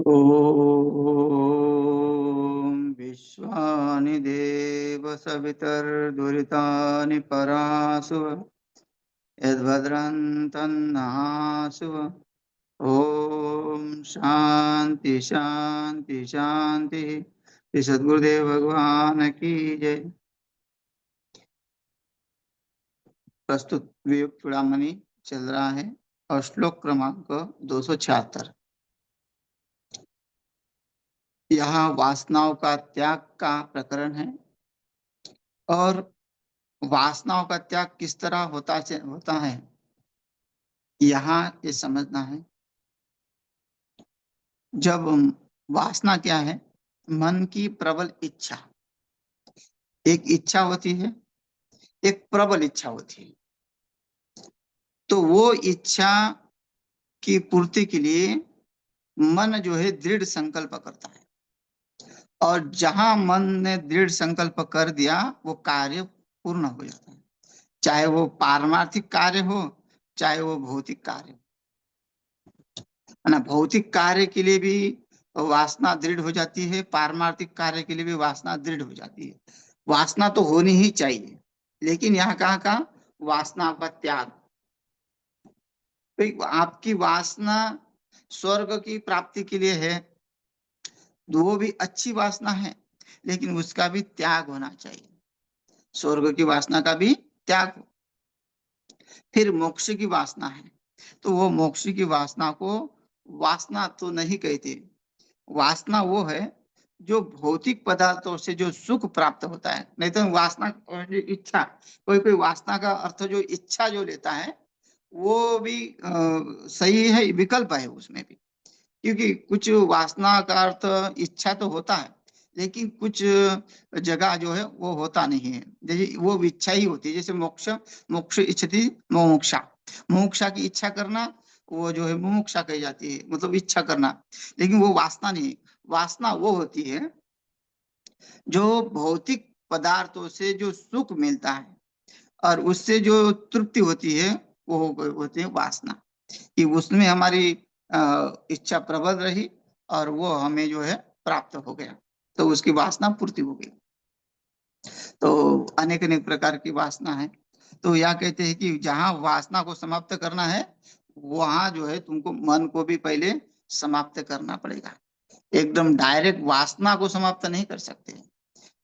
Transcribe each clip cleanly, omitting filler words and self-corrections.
ॐ विश्वानि देव सवितर्दुरितानि परासुव यद्भद्रं तन्नहासुव। ओम शांति शांति शांति। श्री सद्गुरुदेव भगवान की जय। प्रस्तुत वियुक्त चूड़ामणि चल रहा है और श्लोक क्रमांक 276। यहाँ वासनाओं का त्याग का प्रकरण है और वासनाओं का त्याग किस तरह होता है यहाँ ये समझना है। जब वासना क्या है? मन की प्रबल इच्छा। एक इच्छा होती है, एक प्रबल इच्छा होती है। तो वो इच्छा की पूर्ति के लिए मन जो है दृढ़ संकल्प करता है, और जहां मन ने दृढ़ संकल्प कर दिया वो कार्य पूर्ण हो जाता है। चाहे वो पारमार्थिक कार्य हो, चाहे वो भौतिक कार्य हो। है ना? भौतिक कार्य के लिए भी वासना दृढ़ हो जाती है, पारमार्थिक कार्य के लिए भी वासना दृढ़ हो जाती है। वासना तो होनी ही चाहिए, लेकिन यहाँ कहाँ वासना का त्याग। तो आपकी वासना स्वर्ग की प्राप्ति के लिए है, तो वो भी अच्छी वासना है, लेकिन उसका भी त्याग होना चाहिए। स्वर्ग की वासना का भी त्याग हो। फिर मोक्ष की वासना है, तो वो मोक्ष की वासना को वासना तो नहीं कहते। वासना वो है जो भौतिक पदार्थों से जो सुख प्राप्त होता है। नहीं तो वासना इच्छा, कोई कोई वासना का अर्थ जो इच्छा जो लेता है वो भी सही है, विकल्प है उसमें भी। क्योंकि कुछ वासना का अर्थ इच्छा तो होता है, लेकिन कुछ जगह जो है वो होता नहीं है। जैसे वो इच्छा ही होती है, जैसे मोक्ष, मोक्ष इच्छति मोक्षा। मोक्षा की इच्छा करना वो जो है मुमुक्षा कही जाती है, मतलब इच्छा करना। लेकिन वो वासना नहीं। वासना वो होती है जो भौतिक पदार्थों से जो सुख मिलता है और उससे जो तृप्ति होती है वो होती है वासना। कि उसमें हमारी इच्छा प्रबल रही और वो हमें जो है प्राप्त हो गया, तो उसकी वासना पूर्ति हो गई। तो अनेक अनेक प्रकार की वासना है। तो यह कहते हैं कि जहां वासना को समाप्त करना है, वहां जो है तुमको मन को भी पहले समाप्त करना पड़ेगा। एकदम डायरेक्ट वासना को समाप्त नहीं कर सकते।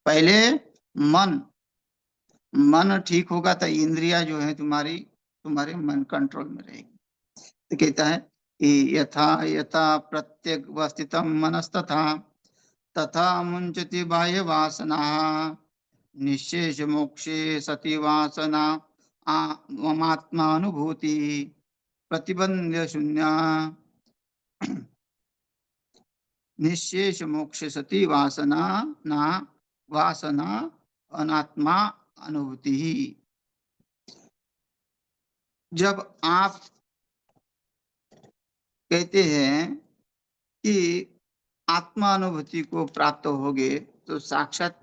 पहले मन मन ठीक होगा तो इंद्रिया जो है तुम्हारी तुम्हारे मन कंट्रोल में रहेगी। तो कहता है कि यथा यथा प्रत्येक स्थितम मनस्तथा तथा मुंचति बाह्य वासना निशेष मोक्षे सति वासना ममात्मानुभूति प्रतिबंध शून्य निशेष मोक्ष सति वासना ना वासना अनात्मा अनुभूति। जब आप कहते हैं कि आत्मा अनुभूति को प्राप्त होगे तो साक्षात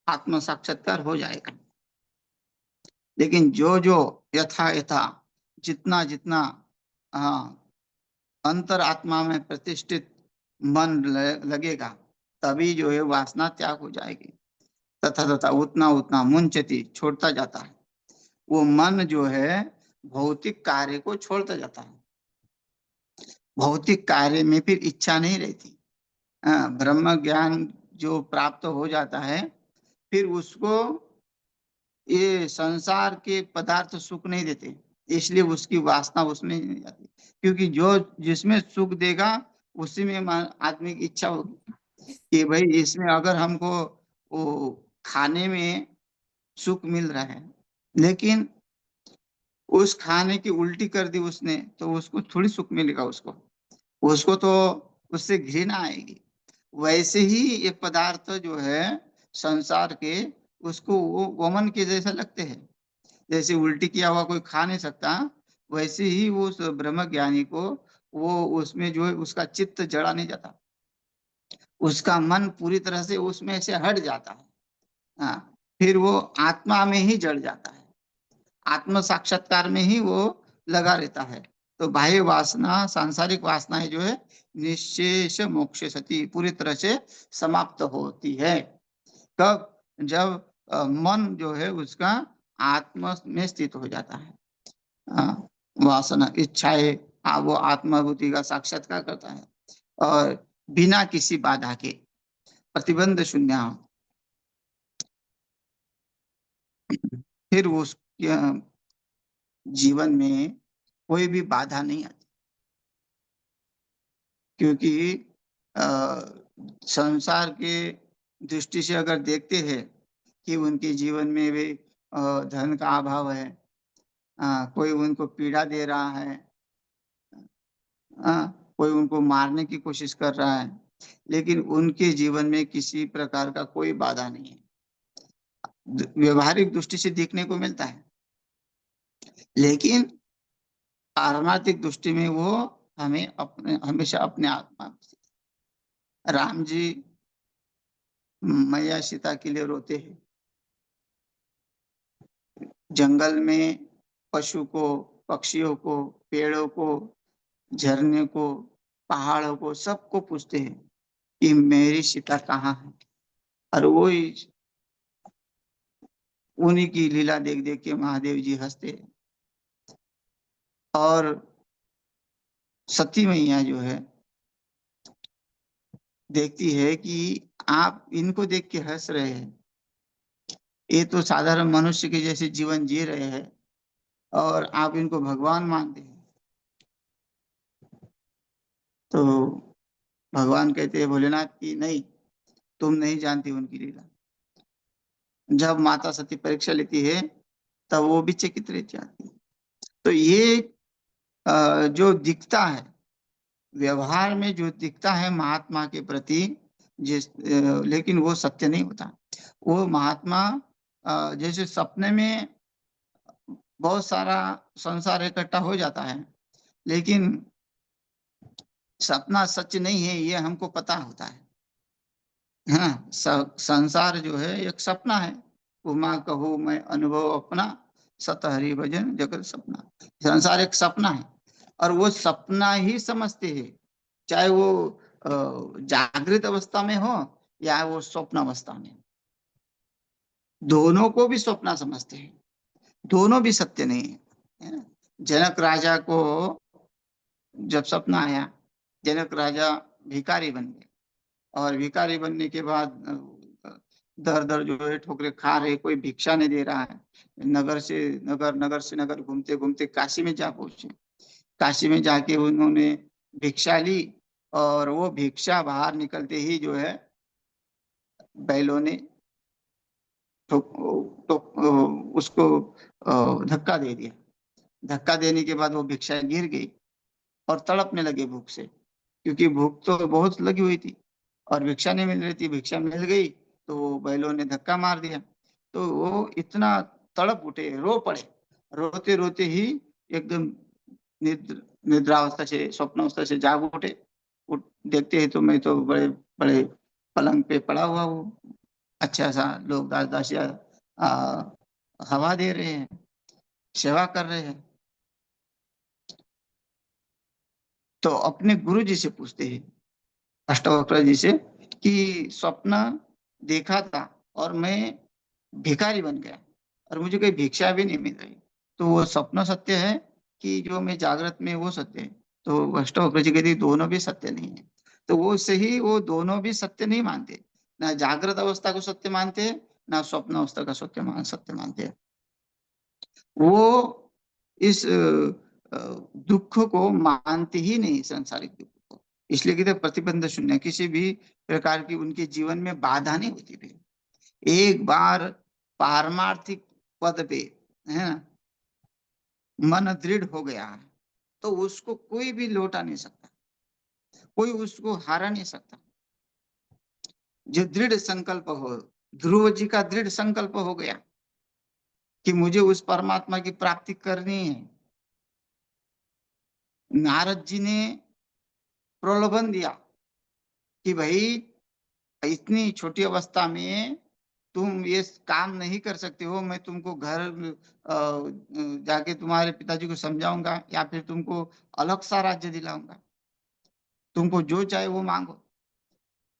आत्म साक्षात्कार हो जाएगा। लेकिन जो जो यथा यथा जितना जितना अंतर आत्मा में प्रतिष्ठित मन लगेगा, तभी जो है वासना त्याग हो जाएगी। तथा तथा उतना उतना मुंचती छोड़ता जाता है। वो मन जो है भौतिक कार्य को छोड़ता जाता है। भौतिक कार्य में फिर इच्छा नहीं रहती। ब्रह्म ज्ञान जो प्राप्त हो जाता है, फिर उसको ये संसार के पदार्थ सुख नहीं देते, इसलिए उसकी वासना उसमें नहीं जाती। क्योंकि जो जिसमें सुख देगा उसी में आदमी की इच्छा होगी कि भाई इसमें अगर हमको वो खाने में सुख मिल रहा है, लेकिन उस खाने की उल्टी कर दी उसने, तो उसको थोड़ी सुख मिलेगा। उसको उसको तो उससे घृणा आएगी। वैसे ही ये पदार्थ जो है संसार के, उसको वो वमन के जैसा लगते हैं। जैसे उल्टी किया हुआ कोई खा नहीं सकता, वैसे ही वो उस ब्रह्म ज्ञानी को वो उसमें जो है उसका चित्त जड़ा नहीं जाता, उसका मन पूरी तरह से उसमें से हट जाता है। हाँ, फिर वो आत्मा में ही जड़ जाता है, आत्म साक्षात्कार में ही वो लगा रहता है। तो बाह्य वासना, सांसारिक वासनाएं जो है निश्शेष मोक्ष सती, पूरी तरह से समाप्त होती है। कब? जब मन जो है उसका आत्मा में स्थित हो जाता है। वासना, इच्छाएं, वो आत्माभूति का साक्षात्कार करता है और बिना किसी बाधा के, प्रतिबंध शून्य, फिर उस जीवन में कोई भी बाधा नहीं आती। क्योंकि अ, संसार के दृष्टि से अगर देखते हैं कि उनके जीवन में भी धन का अभाव है, कोई उनको पीड़ा दे रहा है, कोई उनको मारने की कोशिश कर रहा है, लेकिन उनके जीवन में किसी प्रकार का कोई बाधा नहीं है। व्यवहारिक दृष्टि से देखने को मिलता है, लेकिन पारमार्थिक दृष्टि में वो हमें अपने, हमेशा अपने आत्मा। राम जी मैया सीता के लिए रोते हैं, जंगल में पशु को, पक्षियों को, पेड़ों को, झरने को, पहाड़ों को, सबको पूछते हैं कि मेरी सीता कहाँ है। और वो उन्हीं की लीला देख देख के महादेव जी हंसते हैं। और सती मैया जो है देखती है कि आप इनको देख के हंस रहे हैं, ये तो साधारण मनुष्य के जैसे जीवन जी रहे हैं और आप इनको भगवान मानते हैं। तो भगवान कहते हैं भोलेनाथ की, नहीं, तुम नहीं जानती उनकी लीला। जब माता सती परीक्षा लेती है तब वो भी चकित रह जाती है। तो ये जो दिखता है, व्यवहार में जो दिखता है महात्मा के प्रति, लेकिन वो सत्य नहीं होता। वो महात्मा जैसे सपने में बहुत सारा संसार इकट्ठा हो जाता है, लेकिन सपना सच नहीं है ये हमको पता होता है। हाँ, संसार जो है एक सपना है। उमा कहो मैं अनुभव अपना, सत हरि भजन जगत सपना। संसार एक सपना है और वो सपना ही समझते हैं, चाहे वो जागृत अवस्था में हो या वो स्वप्न अवस्था में। दोनों को भी स्वप्न समझते हैं, दोनों भी सत्य नहीं है ना? जनक राजा को जब सपना आया, जनक राजा भिखारी बन गए और भिखारी बनने के बाद दर दर जो है ठोकरे खा रहे, कोई भिक्षा नहीं दे रहा है। नगर से नगर, नगर से नगर घूमते घूमते काशी में जा पहुंचे। काशी में जाके उन्होंने भिक्षा ली और वो भिक्षा बाहर निकलते ही जो है बैलों ने ठोक उसको धक्का दे दिया। धक्का देने के बाद वो भिक्षा गिर गई और तड़पने लगे भूख से, क्योंकि भूख तो बहुत लगी हुई थी और भिक्षा नहीं मिल रही थी। भिक्षा मिल गई तो बैलों ने धक्का मार दिया, तो वो इतना तड़प उठे, रो पड़े। रोते रोते ही एकदम निद्रावस्था से, स्वप्नावस्था से जाग उठे। देखते हैं तो मैं तो बड़े बड़े पलंग पे पड़ा हुआ हूँ, अच्छा सा लोग दास दासिया आ, हवा दे रहे हैं, सेवा कर रहे हैं। तो अपने गुरु जी से पूछते हैं, अष्टावक्र जी से, कि स्वप्न देखा था और मैं भिखारी बन गया और मुझे कोई भिक्षा भी नहीं मिल रही, तो वो स्वप्न सत्य है कि जो मैं जागृत में वो सत्य है? तो अष्टावक्र जी कहते दोनों भी सत्य नहीं है। तो वो सही, वो दोनों भी सत्य नहीं मानते, ना जागृत अवस्था को सत्य मानते हैं, ना स्वप्न अवस्था का सत्य मानते हैं। वो इस दुख को मानते ही नहीं, सांसारिक दुख को। इसलिए कहते प्रतिबंध शून्य, किसी भी प्रकार की उनके जीवन में बाधा नहीं होती थी। एक बार पारमार्थिक पद पे, है ना, मन दृढ़ हो गया है तो उसको कोई भी लौटा नहीं सकता, कोई उसको हारा नहीं सकता। जो दृढ़ संकल्प हो, ध्रुव जी का दृढ़ संकल्प हो गया कि मुझे उस परमात्मा की प्राप्ति करनी है। नारद जी ने प्रलोभन दिया कि भाई इतनी छोटी अवस्था में तुम ये काम नहीं कर सकते हो, मैं तुमको घर जाके तुम्हारे पिताजी को समझाऊँगा या फिर तुमको अलग सा राज्य दिलाऊँगा। तुमको जो चाहे वो माँगो,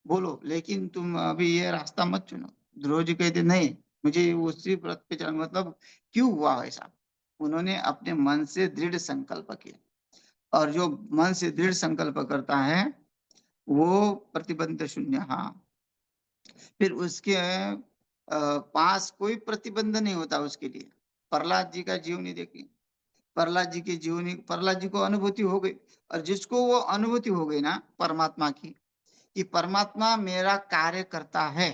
बोलो, लेकिन तुम अभी ये रास्ता मत चुनो। ध्रुव जी कहते नहीं, मुझे उसी व्रत पे चलना। मतलब क्यों हुआ ऐसा? उन्होंने अपने मन से दृढ़ संकल्प किया और जो मन से दृढ़ संकल्प करता है, वो प्रतिबंध शून्य। हाँ, फिर उसके पास कोई प्रतिबंध नहीं होता उसके लिए। प्रहलाद जी का जीवनी देखिए, प्रहलाद जी की जीवनी, प्रहलाद जी को अनुभूति हो गई और जिसको वो अनुभूति हो गई ना परमात्मा की, कि परमात्मा मेरा कार्य करता है,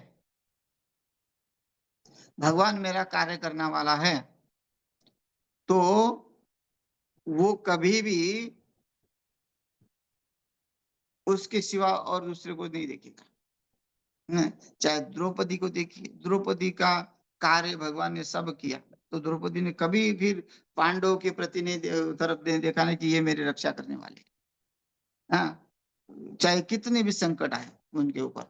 भगवान मेरा कार्य करने वाला है, तो वो कभी भी उसके सिवा और दूसरे को नहीं देखेगा। न, चाहे द्रौपदी को देखिए, द्रौपदी का कार्य भगवान ने सब किया, तो द्रौपदी ने कभी फिर पांडवों के प्रति नहीं तरफ देखा नहीं कि ये मेरी रक्षा करने वाले। हाँ, चाहे कितने भी संकट आए उनके ऊपर,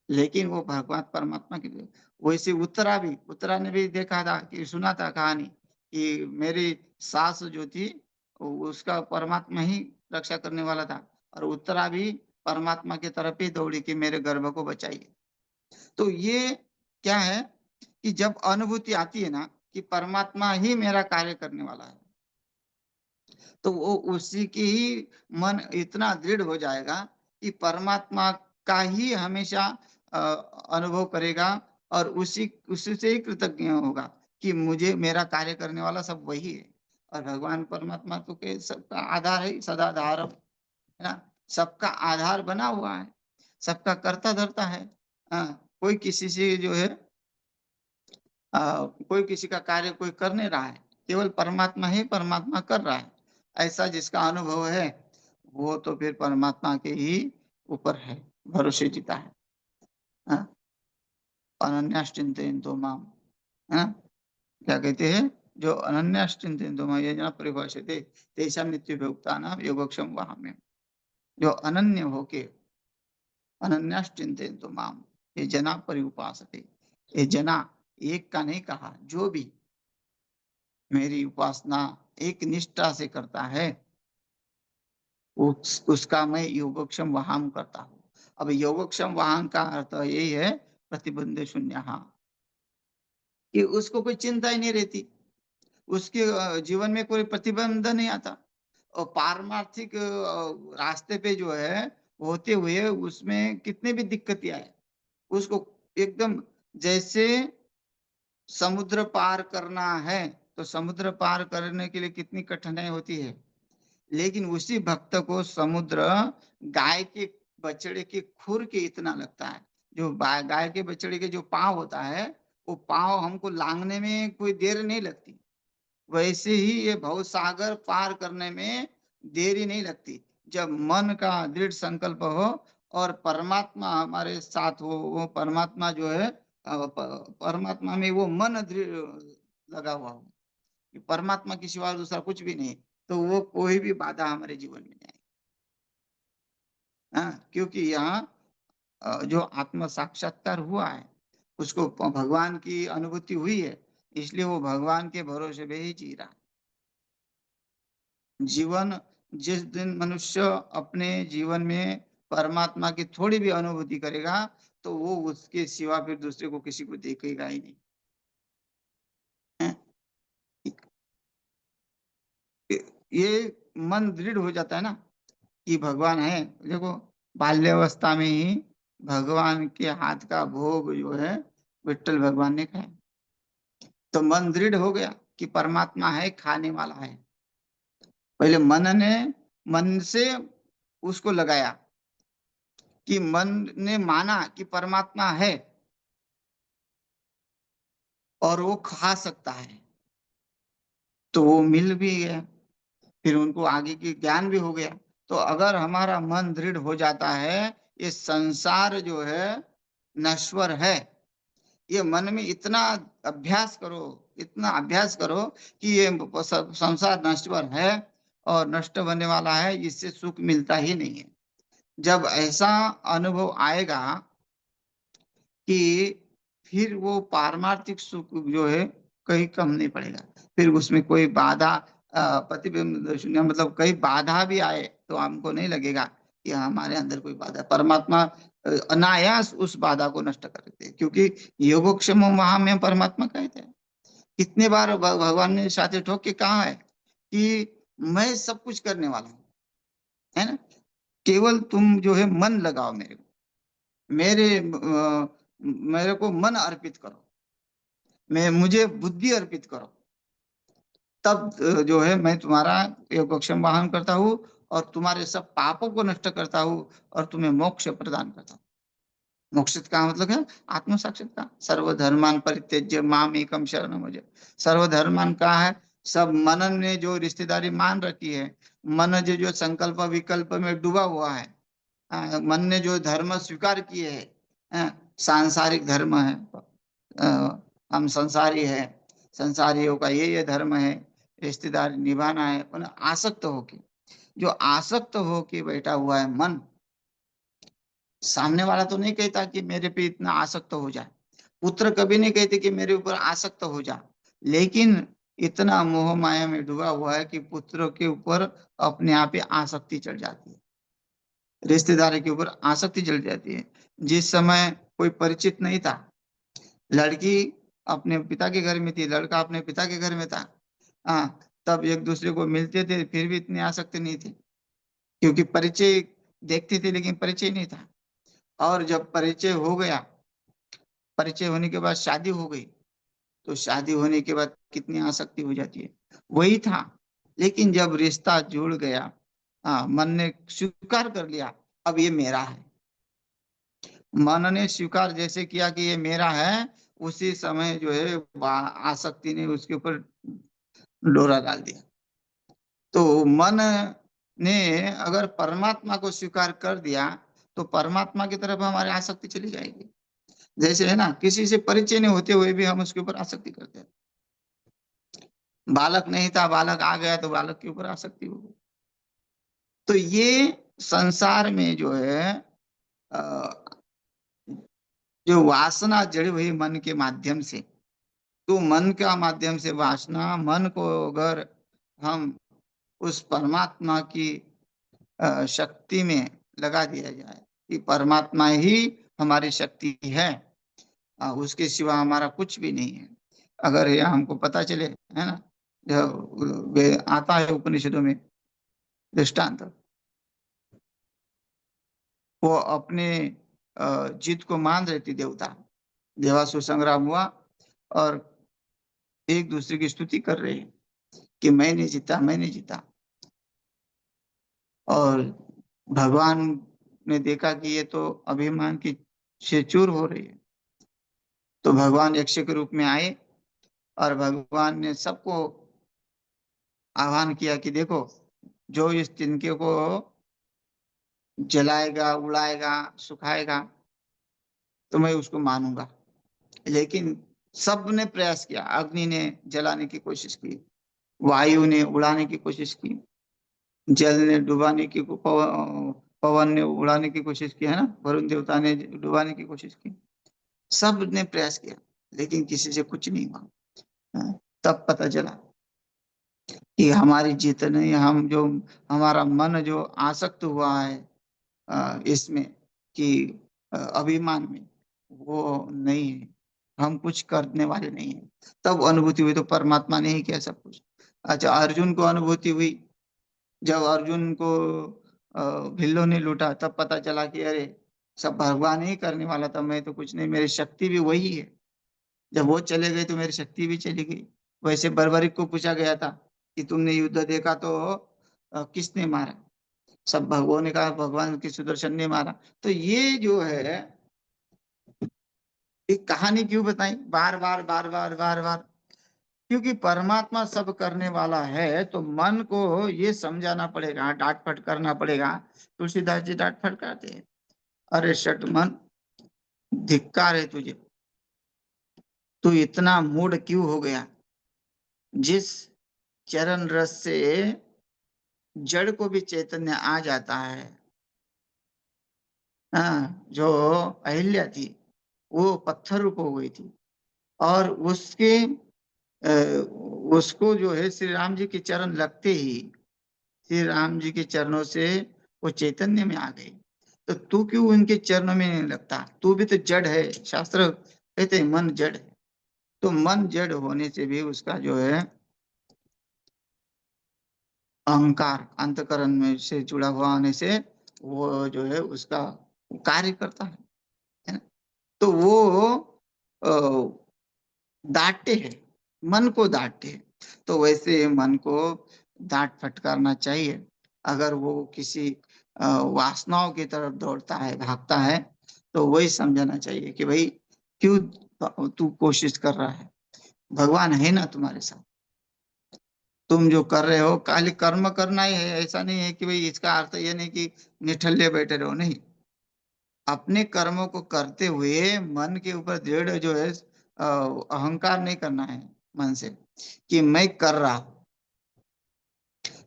लेकिन वो भगवान परमात्मा के लिए। वैसे उत्तरा ने भी देखा था कि सुना था कहानी कि मेरी सास जो थी, उसका परमात्मा ही रक्षा करने वाला था और उत्तरा भी परमात्मा की तरफ ही दौड़ी कि मेरे गर्भ को बचाइए। तो ये क्या है कि जब अनुभूति आती है ना कि परमात्मा ही मेरा कार्य करने वाला है, तो वो उसी की ही मन इतना दृढ़ हो जाएगा कि परमात्मा का ही हमेशा अनुभव करेगा और उसी से ही कृतज्ञ होगा कि मुझे मेरा कार्य करने वाला सब वही है। और भगवान परमात्मा तो के सबका आधार है, सदाधारम, है ना? सबका आधार बना हुआ है, सबका कर्ता धर्ता है। कोई किसी से जो है कोई किसी का कार्य कोई कर नहीं रहा है, केवल परमात्मा ही परमात्मा कर रहा है। ऐसा जिसका अनुभव है, वो तो फिर परमात्मा के ही ऊपर है, भरोसे जीता है। हाँ, अनन्याश्चिन्तयन्तो माम, है ना? क्या कहते हैं? जो अनन्याश्चिन्तयन्तो माम ये जना परिभाषते तेषां नित्ययुक्तानां योगक्षेमं वहाम्यहम्। जो अनन्य होके अनन्याश्चिन्तयन्तो माम, ये जना पर्युपासते। ये जना एक का नहीं कहा, जो भी मेरी उपासना एक निष्ठा से करता है, उसका मैं योगक्षम वहाम करता हूँ। अब योगक्षम वहाम का अर्थ यही है प्रतिबंध शून्य। हाँ, कि उसको कोई चिंता ही नहीं रहती, उसके जीवन में कोई प्रतिबंध नहीं आता और पारमार्थिक रास्ते पे जो है होते हुए उसमें कितने भी दिक्कतें आए, उसको एकदम जैसे समुद्र पार करना है, तो समुद्र पार करने के लिए कितनी कठिनाई होती है, लेकिन उसी भक्त को समुद्र गाय के बछड़े के खुर के इतना लगता है। जो गाय के बछड़े के जो पाँव होता है, वो पाँव हमको लांघने में कोई देर नहीं लगती। वैसे ही ये भवसागर पार करने में देरी नहीं लगती। जब मन का दृढ़ संकल्प हो और परमात्मा हमारे साथ हो, वो परमात्मा जो है परमात्मा में वो मन दृढ़ लगा हुआ हो कि परमात्मा के सिवा दूसरा कुछ भी नहीं, तो वो कोई भी बाधा हमारे जीवन में नहीं आएगी। हाँ, क्योंकि यहाँ जो आत्म साक्षात्कार हुआ है, उसको भगवान की अनुभूति हुई है, इसलिए वो भगवान के भरोसे पे ही जी रहा है। जीवन जिस दिन मनुष्य अपने जीवन में परमात्मा की थोड़ी भी अनुभूति करेगा, तो वो उसके सिवा फिर दूसरे को किसी को देखेगा ही नहीं। हैं? ये मन दृढ़ हो जाता है ना कि भगवान है। देखो, बाल्यावस्था में ही भगवान के हाथ का भोग जो है विट्ठल भगवान ने खाया, तो मन दृढ़ हो गया कि परमात्मा है, खाने वाला है। पहले मन से उसको लगाया कि मन ने माना कि परमात्मा है और वो खा सकता है, तो वो मिल भी गया, फिर उनको आगे की ज्ञान भी हो गया। तो अगर हमारा मन दृढ़ हो जाता है, ये संसार जो है नश्वर है, ये मन में इतना अभ्यास करो, इतना अभ्यास करो कि ये संसार नश्वर है और नष्ट होने वाला है, इससे सुख मिलता ही नहीं है। जब ऐसा अनुभव आएगा कि फिर वो पारमार्थिक सुख जो है कहीं कम नहीं पड़ेगा। फिर उसमें कोई बाधा, प्रतिबिंब शून्य मतलब कहीं बाधा भी आए तो हमको नहीं लगेगा कि हमारे अंदर कोई बाधा। परमात्मा अनायास उस बाधा को नष्ट कर देते हैं, क्योंकि योगक्षेम वहां में परमात्मा कहते हैं। कितने बार भगवान ने साथे ठोक के कहा है कि मैं सब कुछ करने वाला हूँ, है ना, केवल तुम जो है मन लगाओ मेरे को, मेरे को मन अर्पित करो, मैं मुझे बुद्धि अर्पित करो, तब जो है मैं तुम्हारा योगक्षेम वाहन करता हूँ और तुम्हारे सब पापों को नष्ट करता हूँ और तुम्हें मोक्ष प्रदान करता हूँ। मोक्ष का मतलब है आत्म साक्षात्कार। सर्वधर्मान परित्यज्य माम एकम शरणम व्रज। सर्वधर्मान का है, सब मनन ने जो रिश्तेदारी मान रखी है, मन जो संकल्प विकल्प में डूबा हुआ है, मन ने जो धर्म स्वीकार किए है, सांसारिक धर्म है, हम संसारी है, संसारियों का ये धर्म है, रिश्तेदारी निभाना है, उन्हें आसक्त होके, जो आसक्त होके बैठा हुआ है मन, सामने वाला तो नहीं कहता कि मेरे पे इतना आसक्त हो जाए, पुत्र कभी नहीं कहते कि मेरे ऊपर आसक्त हो जा, लेकिन इतना मोह माया में डूबा हुआ है कि पुत्र के ऊपर अपने आप ही आसक्ति चढ़ जाती है, रिश्तेदारी के ऊपर आसक्ति चढ़ जाती है। जिस समय कोई परिचित नहीं था, लड़की अपने पिता के घर में थी, लड़का अपने पिता के घर में था, हाँ, तब एक दूसरे को मिलते थे, फिर भी इतनी आसक्ति नहीं थी, क्योंकि परिचय देखते थे लेकिन परिचय नहीं था। और जब परिचय हो गया, परिचय होने के बाद शादी हो गई, तो शादी होने के बाद कितनी आसक्ति हो जाती है, वही था। लेकिन जब रिश्ता जुड़ गया, हाँ, मन ने स्वीकार कर लिया अब ये मेरा है, मन ने स्वीकार जैसे किया कि ये मेरा है, उसी समय जो है आसक्ति ने उसके ऊपर डोरा डाल दिया। तो मन ने अगर परमात्मा को स्वीकार कर दिया तो परमात्मा की तरफ हमारी आसक्ति चली जाएगी। जैसे है ना, किसी से परिचय नहीं होते हुए भी हम उसके ऊपर आसक्ति करते हैं। बालक नहीं था, बालक आ गया तो बालक के ऊपर आसक्ति हो गई। तो ये संसार में जो है अ, जो वासना जड़ी हुई मन के माध्यम से, तो मन का माध्यम से वासना, मन को अगर हम उस परमात्मा की शक्ति में लगा दिया जाए कि परमात्मा ही हमारी शक्ति है, उसके सिवा हमारा कुछ भी नहीं है, अगर यह हमको पता चले, है ना, जो आता है उपनिषदों में दृष्टांत, वो अपने जीत को मान रहे थे देवता, देवासुर संग्राम हुआ और एक दूसरे की स्तुति कर रहे हैं कि मैंने जीता, मैंने जीता। और भगवान ने देखा कि ये तो अभिमान की से चूर हो रही है, तो भगवान यक्ष के रूप में आए और भगवान ने सबको आह्वान किया कि देखो, जो इस तिनके को जलाएगा, उड़ाएगा, सुखाएगा, तो मैं उसको मानूंगा। लेकिन सबने प्रयास किया, अग्नि ने जलाने की कोशिश की, वायु ने उड़ाने की कोशिश की, जल ने डुबाने की, पवन ने उड़ाने की कोशिश की, है ना, वरुण देवता ने डुबाने की कोशिश की, सब ने प्रयास किया, लेकिन किसी से कुछ नहीं हुआ। हाँ, तब पता चला कि हमारी जीत नहीं, हम जो, हमारा मन जो आसक्त हुआ है इसमें कि अभिमान में, वो नहीं है, हम कुछ करने वाले नहीं है। तब अनुभूति हुई तो परमात्मा ने ही किया सब कुछ। अच्छा, अर्जुन को अनुभूति हुई जब अर्जुन को भिल्लो ने लूटा, तब पता चला कि अरे सब भगवान ही करने वाला था, मैं तो कुछ नहीं, मेरी शक्ति भी वही है। जब वो चले गए तो मेरी शक्ति भी चली गई। वैसे बर्बरिक को पूछा गया था कि तुमने युद्ध देखा तो किसने मारा, सब भगवान ने कहा भगवान की सुदर्शन ने मारा। तो ये जो है एक कहानी क्यों बताई बार बार बार बार बार बार, क्योंकि परमात्मा सब करने वाला है, तो मन को ये समझाना पड़ेगा, डांट फट करना पड़ेगा। तुलसीदास जी डांट फटकारते हैं, अरे शट मन, धिक्कार है तुझे, तू इतना मूड क्यों हो गया, जिस चरण रस से जड़ को भी चैतन्य आ जाता है। हाँ, जो अहिल्या थी वो पत्थर रूप हो गई थी, और उसको जो है श्री राम जी के चरण लगते ही श्री राम जी के चरणों से वो चैतन्य में आ गई। तो तू क्यों उनके चरणों में नहीं लगता? तू भी तो जड़ है। शास्त्र कहते हैं मन जड़ है। तो मन जड़ होने से भी उसका जो है अहंकार अंतकरण में से जुड़ा हुआ होने से वो जो है उसका कार्य करता है ना? तो वो डांटते हैं, मन को डांटते हैं। तो वैसे मन को डांट फटकारना चाहिए। अगर वो किसी वासनाओं की तरफ दौड़ता है, भागता है, तो वही समझना चाहिए कि भाई क्यों तू कोशिश कर रहा है, भगवान है ना तुम्हारे साथ। तुम जो कर रहे हो खाली कर्म करना ही है, ऐसा नहीं है कि भाई इसका अर्थ ये नहीं कि निठल्ले बैठे रहो, नहीं। अपने कर्मों को करते हुए मन के ऊपर दृढ़ जो है अहंकार नहीं करना है मन से कि मैं कर रहा हूं।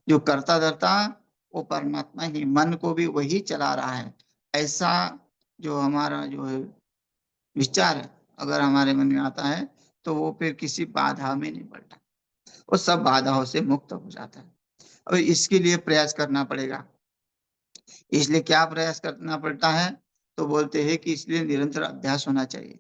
जो करता धरता वो परमात्मा ही, मन को भी वही चला रहा है। ऐसा जो हमारा जो है विचार है, अगर हमारे मन में आता है, तो वो फिर किसी बाधा में नहीं पड़ता, वो सब बाधाओं से मुक्त हो जाता है। और इसके लिए प्रयास करना पड़ेगा। इसलिए क्या प्रयास करना पड़ता है? तो बोलते हैं कि इसलिए निरंतर अभ्यास होना चाहिए।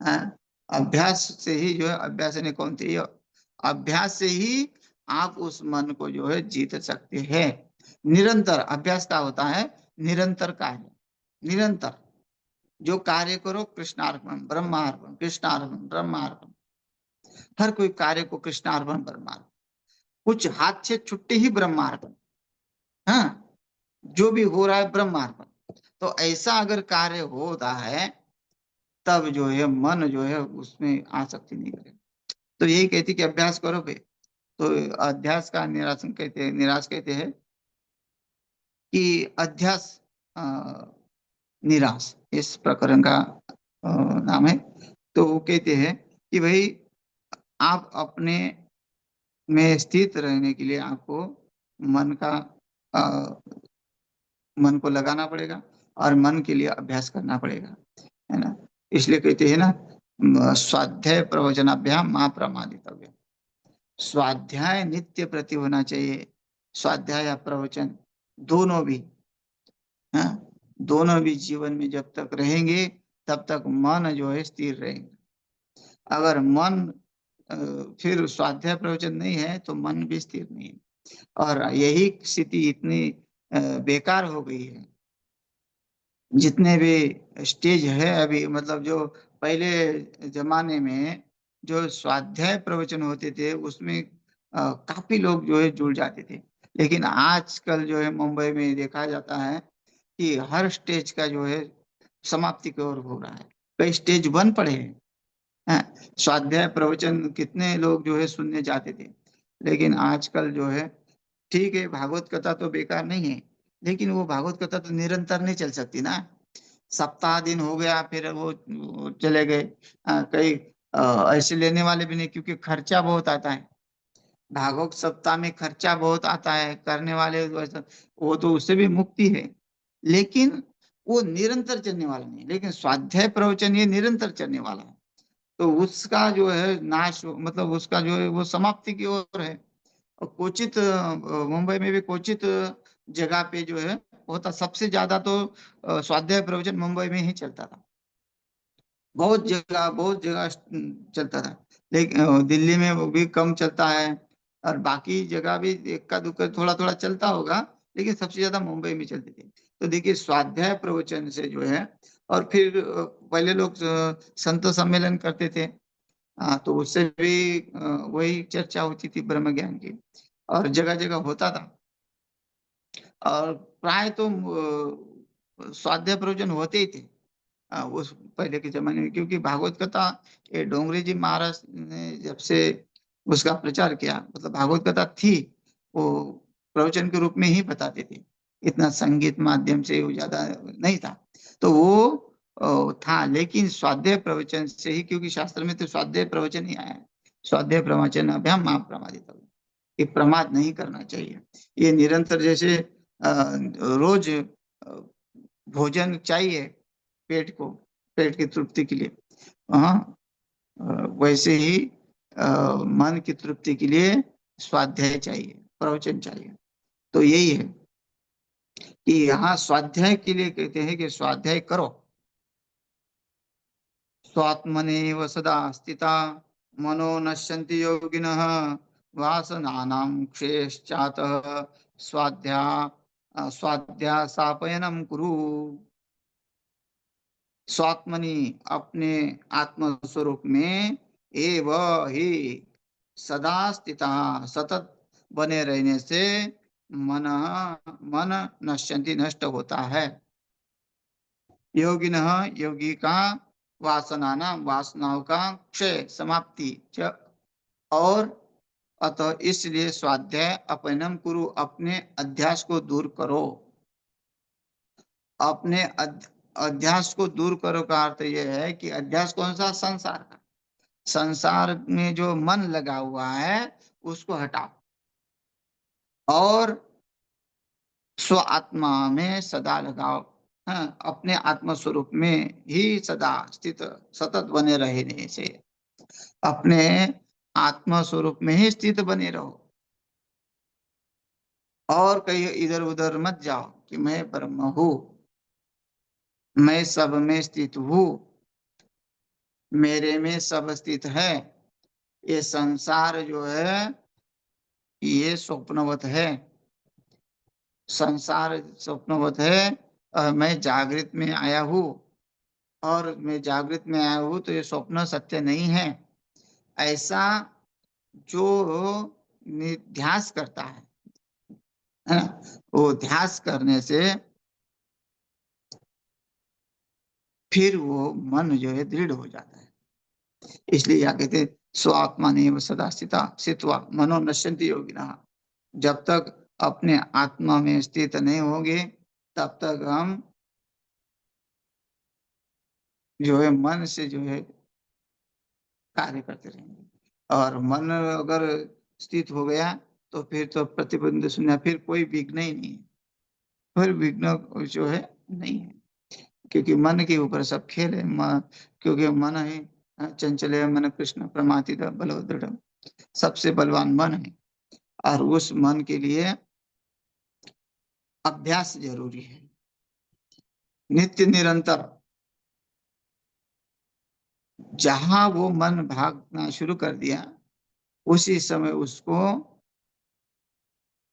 हाँ? अभ्यास से ही जो है, अभ्यास ने कौन थी, अभ्यास से ही आप उस मन को जो है जीत सकते हैं। निरंतर अभ्यास का होता है निरंतर कार्य। निरंतर जो कार्य करो कृष्णार्पण ब्रह्मार्पण, कृष्णार्पण ब्रह्मार्पण। हर कोई कार्य को कृष्णार्पण ब्रह्मार्पण, कुछ हाथ से छुट्टे ही ब्रह्मार्पण। हाँ, जो भी हो रहा है ब्रह्मार्पण। तो ऐसा अगर कार्य होता है, तब जो है मन जो है उसमें आसक्ति नहीं करेगा। तो यही कहती कि अभ्यास करोगे। तो अध्यास का निरासन कहते हैं, निराश कहते हैं कि अध्यास अ, निराश इस प्रकरण का नाम है। तो वो कहते हैं कि भाई आप अपने में स्थित रहने के लिए आपको मन का अ, मन को लगाना पड़ेगा, और मन के लिए अभ्यास करना पड़ेगा, है ना। इसलिए कहते हैं ना, स्वाध्याय प्रवचनाभ्याम मां प्रमादितव्य। स्वाध्याय नित्य प्रति होना चाहिए। स्वाध्याय या प्रवचन दोनों भी, हाँ, दोनों भी जीवन में जब तक रहेंगे, तब तक मन जो है स्थिर रहेगा। अगर मन अ, फिर स्वाध्याय प्रवचन नहीं है, तो मन भी स्थिर नहीं है। और यही स्थिति इतनी बेकार हो गई है। जितने भी स्टेज है अभी, मतलब जो पहले जमाने में जो स्वाध्याय प्रवचन होते थे, उसमें काफी लोग जो है जुड़ जाते थे। लेकिन आजकल जो है मुंबई में देखा जाता है कि हर स्टेज का जो है समाप्ति की ओर हो रहा है। कई स्टेज बन पड़े हैं। हैं? स्वाध्याय प्रवचन कितने लोग जो है सुनने जाते थे। लेकिन आजकल जो है, ठीक है भागवत कथा तो बेकार नहीं है, लेकिन वो भागवत कथा तो निरंतर नहीं चल सकती ना। सप्ताह दिन हो गया फिर वो चले गए। कई ऐसे लेने वाले भी नहीं, क्योंकि खर्चा बहुत आता है। भागवत सप्ताह में खर्चा बहुत आता है, करने वाले वो तो उससे भी मुक्ति है, लेकिन वो निरंतर चलने वाला नहीं। लेकिन स्वाध्याय प्रवचन ये निरंतर चलने वाला है। तो उसका जो है नाश, मतलब उसका जो है वो समाप्ति की ओर है। और क्वचित मुंबई में भी क्वचित जगह पे जो है होता। सबसे ज्यादा तो स्वाध्याय प्रवचन मुंबई में ही चलता था। बहुत जगह चलता था। लेकिन दिल्ली में वो भी कम चलता है, और बाकी जगह भी इक्का दुक्का थोड़ा थोड़ा चलता होगा, लेकिन सबसे ज्यादा मुंबई में चलती थी। तो देखिए स्वाध्याय प्रवचन से जो है, और फिर पहले लोग संत सम्मेलन करते थे। तो उससे भी वही चर्चा होती थी ब्रह्म ज्ञान की, और जगह जगह होता था। और प्राय तो स्वाध्याय प्रवचन होते ही थे उस पहले के जमाने में, क्योंकि भागवत कथा ये डोंगरी जी महाराज ने जब से उसका प्रचार किया, मतलब भागवत कथा थी, वो प्रवचन के रूप में ही बताते थे। इतना संगीत माध्यम से वो ज्यादा नहीं था। तो वो था, लेकिन स्वाध्याय प्रवचन से ही, क्योंकि शास्त्र में तो स्वाध्याय प्रवचन ही आया है। स्वाध्याय प्रवचन अभ्याम मां प्रमादित, ये प्रमाद नहीं करना चाहिए। ये निरंतर जैसे रोज भोजन चाहिए पेट को, पेट की तृप्ति के लिए, हाँ, वैसे ही मन की तृप्ति के लिए स्वाध्याय चाहिए, प्रवचन चाहिए। तो यही है कि यहाँ स्वाध्याय के लिए कहते हैं कि स्वाध्याय करो। स्वात्मनेव सदा स्थिता मनो नश्यन्ति योगिनः वासनानां क्षेश्चातः स्वाध्यासापयनं कुरु। स्वात्मनि अपने आत्म स्वरूप में एव ही सदा स्थिता सतत बने रहने से मन मन नश्यन्ति नष्ट होता है। योगिनः योगी का वासनाना वासनाओं का क्षय समाप्ति च और अतः इसलिए स्वाध्याय अपनम कुरु अपने अध्यास को दूर करो। अपने अध्यास को दूर करो का अर्थ यह है कि अध्यास कौन सा? संसार का। संसार में जो मन लगा हुआ है उसको हटाओ और स्व आत्मा में सदा लगाओ। हाँ, अपने आत्म स्वरूप में ही सदा स्थित सतत बने रहने से अपने आत्म स्वरूप में ही स्थित बने रहो और कहीं इधर उधर मत जाओ कि मैं ब्रह्म हूँ, मैं सब में स्थित हूँ, मेरे में सब स्थित है। ये संसार जो है ये स्वप्नवत है, संसार स्वप्नवत है। मैं जागृत में आया हूँ और मैं जागृत में आया हूँ तो ये स्वप्न सत्य नहीं है, ऐसा जो निध्यास करता है ना, वो ध्यास करने से फिर वो मन जो है दृढ़ हो जाता है। इसलिए क्या कहते स्वात्मा ने सदा स्थिता स्थित्वा मनो नश्यन्ति योगिनः। जब तक अपने आत्मा में स्थित नहीं होंगे तब तक हम जो है मन से जो है कार्य करते रहेंगे। और मन अगर स्थित हो गया तो फिर तो प्रतिबंध शून्य, फिर कोई विघ्न ही नहीं है, फिर विघ्न जो है नहीं है। क्योंकि मन के ऊपर सब खेल है। क्योंकि मन है चंचल है, मन कृष्ण प्रमाथि बलो दृढ़, सबसे बलवान मन है। और उस मन के लिए अभ्यास जरूरी है, नित्य निरंतर। जहां वो मन भागना शुरू कर दिया उसी समय उसको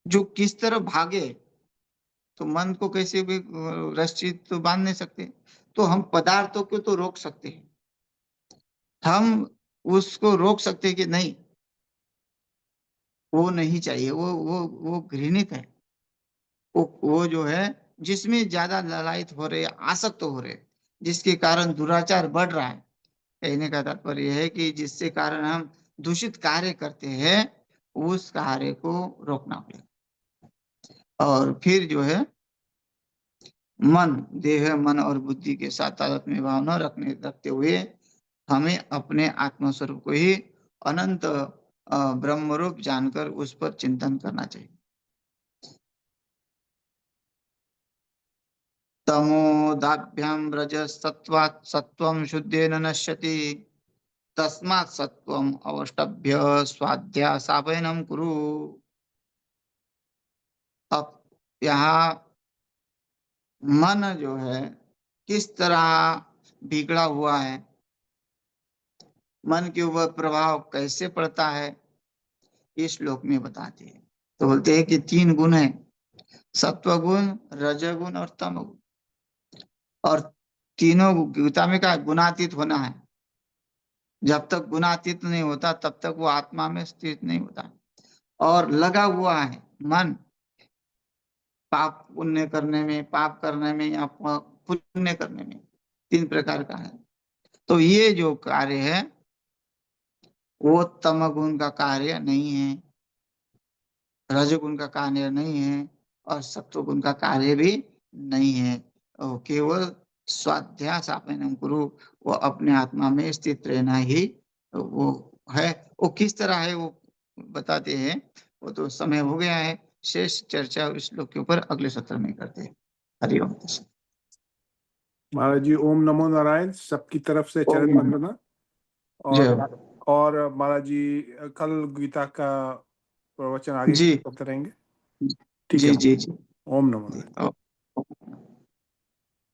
जो किस तरह भागे, तो मन को कैसे भी रस्सी तो बांध नहीं सकते, तो हम पदार्थों को तो रोक सकते हैं, हम उसको रोक सकते हैं कि नहीं वो नहीं चाहिए, वो घृणित है। वो जो है जिसमें ज्यादा ललायत हो रहे, आसक्त हो रहे, जिसके कारण दुराचार बढ़ रहा है। कहने का तात्पर्य है कि जिससे कारण हम दूषित कार्य करते हैं उस कार्य को रोकना पड़ेगा। और फिर जो है मन, देह मन और बुद्धि के साथ तादात्म्य में भाव न रखते हुए हमें अपने आत्मस्वरूप को ही अनंत ब्रह्म रूप जानकर उस पर चिंतन करना चाहिए। तमोदाभ्याम रजसत्वात् सत्वं शुद्धेन नश्यति तस्मात् सत्वम अवष्टभ्य स्वाध्यासापयनं कुरु। अब यहाँ मन जो है किस तरह बिगड़ा हुआ है, मन के ऊपर प्रभाव कैसे पड़ता है, इस श्लोक में बताते हैं। तो बोलते हैं कि 3 गुण है, सत्वगुण, रजगुण और तमगुण। और तीनों गीता में का गुणातीत होना है। जब तक गुणातीत नहीं होता तब तक वो आत्मा में स्थित नहीं होता। और लगा हुआ है मन पाप पुण्य करने में, पाप करने में या पुण्य करने में, 3 प्रकार का है। तो ये जो कार्य है वो तमगुण का कार्य नहीं है, रजगुण का कार्य नहीं है और सत्वगुण का कार्य भी नहीं है। वो केवल स्वाध्यास आपने गुरु, वो अपने आत्मा में स्थित रहना ही वो है। वो किस तरह है वो बताते हैं, वो तो समय हो गया है, शेष चर्चा इस श्लोक के ऊपर अगले सत्र में करते हैं। हरिओम। महाराज जी ओम नमो नारायण, सबकी तरफ से चरण वंदना। जय हो। और महाराज जी कल गीता का प्रवचन आगे जी करते रहेंगे। ठीक जी है। जी जी। ओम नमो नारायण।